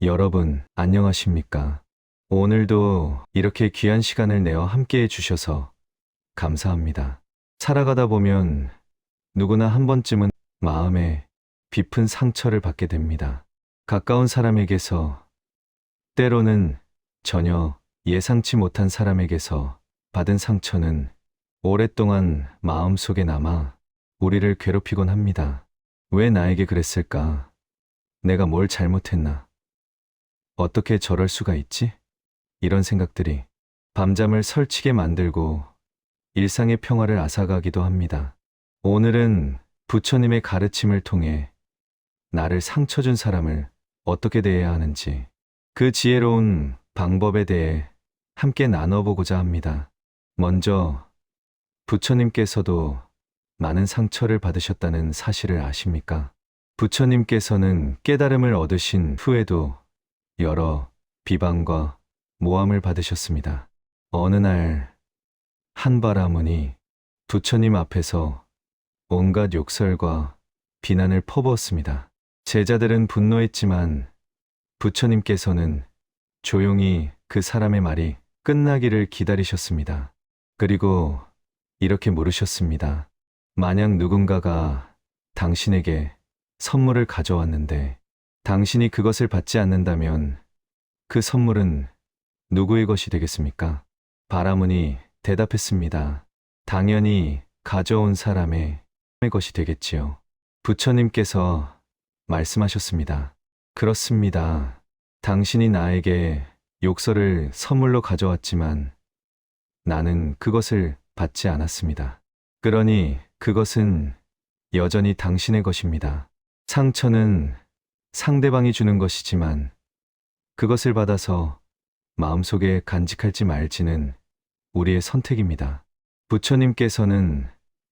여러분, 안녕하십니까? 오늘도 이렇게 귀한 시간을 내어 함께 해주셔서 감사합니다. 살아가다 보면 누구나 한 번쯤은 마음에 깊은 상처를 받게 됩니다. 가까운 사람에게서, 때로는 전혀 예상치 못한 사람에게서 받은 상처는 오랫동안 마음속에 남아 우리를 괴롭히곤 합니다. 왜 나에게 그랬을까? 내가 뭘 잘못했나? 어떻게 저럴 수가 있지? 이런 생각들이 밤잠을 설치게 만들고 일상의 평화를 앗아가기도 합니다. 오늘은 부처님의 가르침을 통해 나를 상처 준 사람을 어떻게 대해야 하는지 그 지혜로운 방법에 대해 함께 나눠보고자 합니다. 먼저 부처님께서도 많은 상처를 받으셨다는 사실을 아십니까? 부처님께서는 깨달음을 얻으신 후에도 여러 비방과 모함을 받으셨습니다. 어느 날 한바라문이 부처님 앞에서 온갖 욕설과 비난을 퍼부었습니다. 제자들은 분노했지만 부처님께서는 조용히 그 사람의 말이 끝나기를 기다리셨습니다. 그리고 이렇게 물으셨습니다. 만약 누군가가 당신에게 선물을 가져왔는데 당신이 그것을 받지 않는다면 그 선물은 누구의 것이 되겠습니까? 바라문이 대답했습니다. 당연히 가져온 사람의 것이 되겠지요. 부처님께서 말씀하셨습니다. 그렇습니다. 당신이 나에게 욕설을 선물로 가져왔지만 나는 그것을 받지 않았습니다. 그러니 그것은 여전히 당신의 것입니다. 상처는 상대방이 주는 것이지만 그것을 받아서 마음속에 간직할지 말지는 우리의 선택입니다. 부처님께서는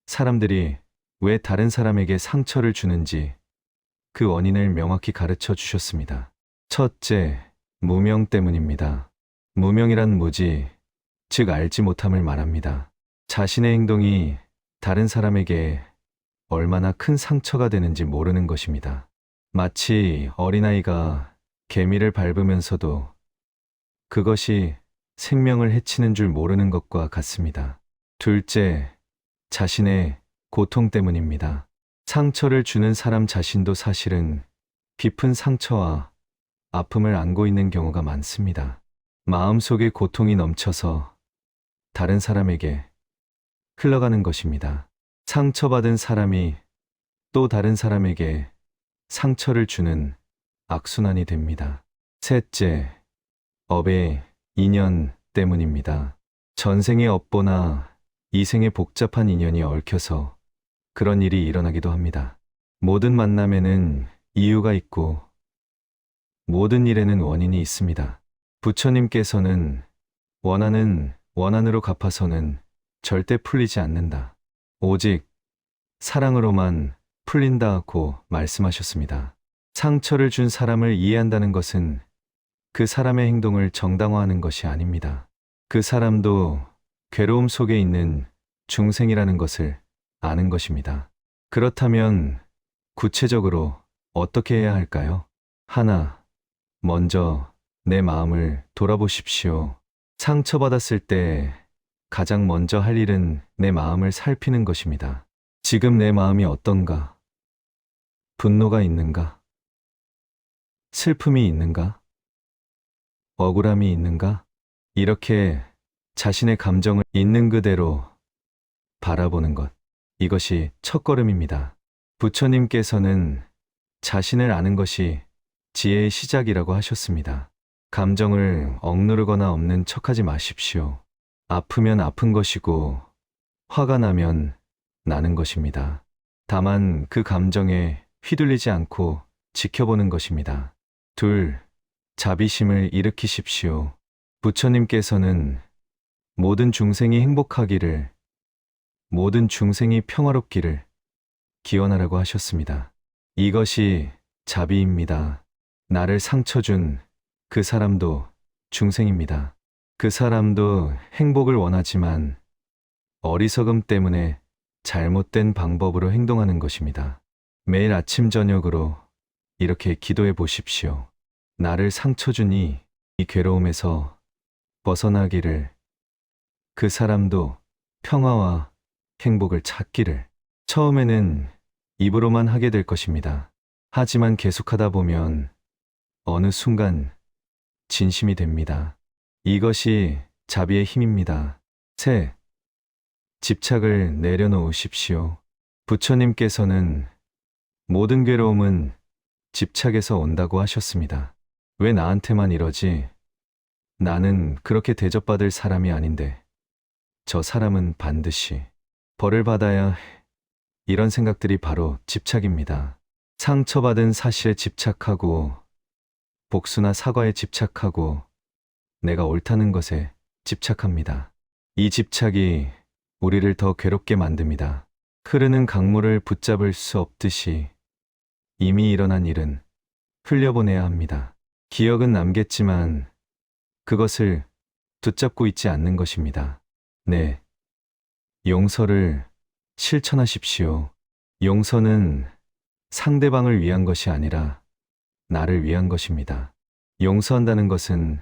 사람들이 왜 다른 사람에게 상처를 주는지 그 원인을 명확히 가르쳐 주셨습니다. 첫째, 무명 때문입니다. 무명이란 무지, 즉 알지 못함을 말합니다. 자신의 행동이 다른 사람에게 얼마나 큰 상처가 되는지 모르는 것입니다. 마치 어린아이가 개미를 밟으면서도 그것이 생명을 해치는 줄 모르는 것과 같습니다. 둘째, 자신의 고통 때문입니다. 상처를 주는 사람 자신도 사실은 깊은 상처와 아픔을 안고 있는 경우가 많습니다. 마음속에 고통이 넘쳐서 다른 사람에게 흘러가는 것입니다. 상처받은 사람이 또 다른 사람에게 상처를 주는 악순환이 됩니다. 셋째, 업의 인연 때문입니다. 전생의 업보나 이생의 복잡한 인연이 얽혀서 그런 일이 일어나기도 합니다. 모든 만남에는 이유가 있고 모든 일에는 원인이 있습니다. 부처님께서는 원한은 원한으로 갚아서는 절대 풀리지 않는다. 오직 사랑으로만 풀린다고 말씀하셨습니다. 상처를 준 사람을 이해한다는 것은 그 사람의 행동을 정당화하는 것이 아닙니다. 그 사람도 괴로움 속에 있는 중생이라는 것을 아는 것입니다. 그렇다면 구체적으로 어떻게 해야 할까요? 하나, 먼저 내 마음을 돌아보십시오. 상처받았을 때 가장 먼저 할 일은 내 마음을 살피는 것입니다. 지금 내 마음이 어떤가? 분노가 있는가? 슬픔이 있는가? 억울함이 있는가? 이렇게 자신의 감정을 있는 그대로 바라보는 것. 이것이 첫걸음입니다. 부처님께서는 자신을 아는 것이 지혜의 시작이라고 하셨습니다. 감정을 억누르거나 없는 척하지 마십시오. 아프면 아픈 것이고 화가 나면 나는 것입니다. 다만 그 감정에 휘둘리지 않고 지켜보는 것입니다. 둘, 자비심을 일으키십시오. 부처님께서는 모든 중생이 행복하기를, 모든 중생이 평화롭기를 기원하라고 하셨습니다. 이것이 자비입니다. 나를 상처 준 그 사람도 중생입니다. 그 사람도 행복을 원하지만 어리석음 때문에 잘못된 방법으로 행동하는 것입니다. 매일 아침 저녁으로 이렇게 기도해 보십시오. 나를 상처 주니 이 괴로움에서 벗어나기를, 그 사람도 평화와 행복을 찾기를. 처음에는 입으로만 하게 될 것입니다. 하지만 계속하다 보면 어느 순간 진심이 됩니다. 이것이 자비의 힘입니다. 셋, 집착을 내려놓으십시오. 부처님께서는 모든 괴로움은 집착에서 온다고 하셨습니다. 왜 나한테만 이러지? 나는 그렇게 대접받을 사람이 아닌데 저 사람은 반드시 벌을 받아야 해. 이런 생각들이 바로 집착입니다. 상처받은 사실에 집착하고, 복수나 사과에 집착하고, 내가 옳다는 것에 집착합니다. 이 집착이 우리를 더 괴롭게 만듭니다. 흐르는 강물을 붙잡을 수 없듯이 이미 일어난 일은 흘려보내야 합니다. 기억은 남겠지만 그것을 붙잡고 있지 않는 것입니다. 네, 용서를 실천하십시오. 용서는 상대방을 위한 것이 아니라 나를 위한 것입니다. 용서한다는 것은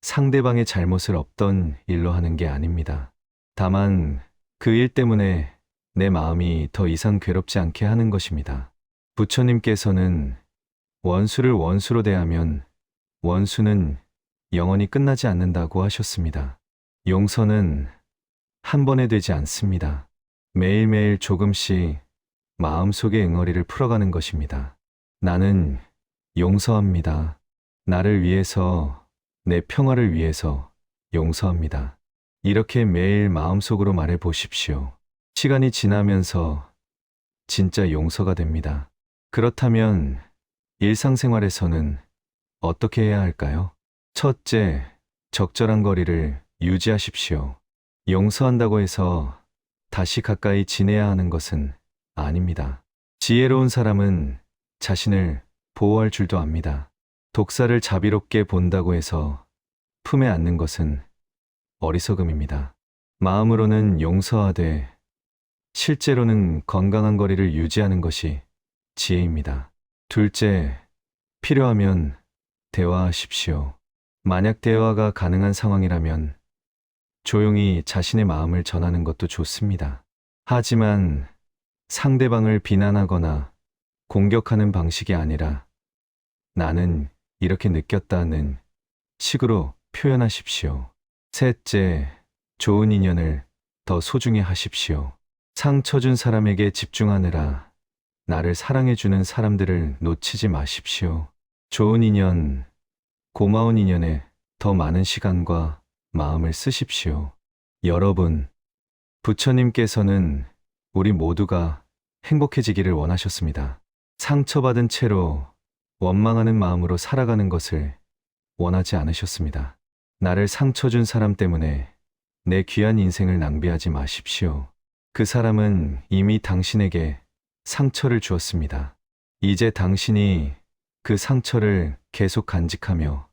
상대방의 잘못을 없던 일로 하는 게 아닙니다. 다만 그 일 때문에 내 마음이 더 이상 괴롭지 않게 하는 것입니다. 부처님께서는 원수를 원수로 대하면 원수는 영원히 끝나지 않는다고 하셨습니다. 용서는 한 번에 되지 않습니다. 매일매일 조금씩 마음속의 응어리를 풀어가는 것입니다. 나는 용서합니다. 나를 위해서, 내 평화를 위해서 용서합니다. 이렇게 매일 마음속으로 말해 보십시오. 시간이 지나면서 진짜 용서가 됩니다. 그렇다면 일상생활에서는 어떻게 해야 할까요? 첫째, 적절한 거리를 유지하십시오. 용서한다고 해서 다시 가까이 지내야 하는 것은 아닙니다. 지혜로운 사람은 자신을 보호할 줄도 압니다. 독사를 자비롭게 본다고 해서 품에 안는 것은 어리석음입니다. 마음으로는 용서하되 실제로는 건강한 거리를 유지하는 것이 지혜입니다. 둘째, 필요하면 대화하십시오. 만약 대화가 가능한 상황이라면 조용히 자신의 마음을 전하는 것도 좋습니다. 하지만 상대방을 비난하거나 공격하는 방식이 아니라 나는 이렇게 느꼈다는 식으로 표현하십시오. 셋째, 좋은 인연을 더 소중히 하십시오. 상처 준 사람에게 집중하느라 나를 사랑해주는 사람들을 놓치지 마십시오. 좋은 인연, 고마운 인연에 더 많은 시간과 마음을 쓰십시오. 여러분, 부처님께서는 우리 모두가 행복해지기를 원하셨습니다. 상처받은 채로 원망하는 마음으로 살아가는 것을 원하지 않으셨습니다. 나를 상처 준 사람 때문에 내 귀한 인생을 낭비하지 마십시오. 그 사람은 이미 당신에게 상처를 주었습니다. 이제 당신이 그 상처를 계속 간직하며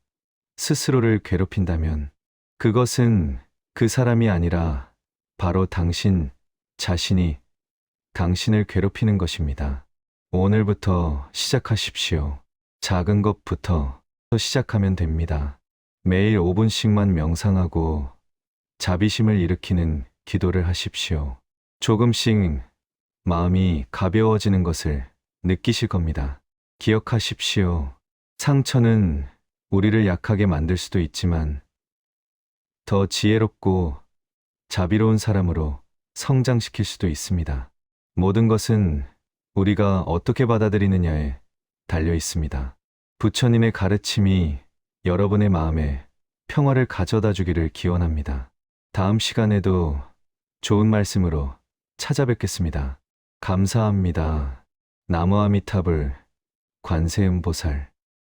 스스로를 괴롭힌다면 그것은 그 사람이 아니라 바로 당신 자신이 당신을 괴롭히는 것입니다. 오늘부터 시작하십시오. 작은 것부터 시작하면 됩니다. 매일 5분씩만 명상하고 자비심을 일으키는 기도를 하십시오. 조금씩 마음이 가벼워지는 것을 느끼실 겁니다. 기억하십시오. 상처는 우리를 약하게 만들 수도 있지만 더 지혜롭고 자비로운 사람으로 성장시킬 수도 있습니다. 모든 것은 우리가 어떻게 받아들이느냐에 달려 있습니다. 부처님의 가르침이 여러분의 마음에 평화를 가져다 주기를 기원합니다. 다음 시간에도 좋은 말씀으로 찾아뵙겠습니다. 감사합니다. 나무 아미타불 관세음보살.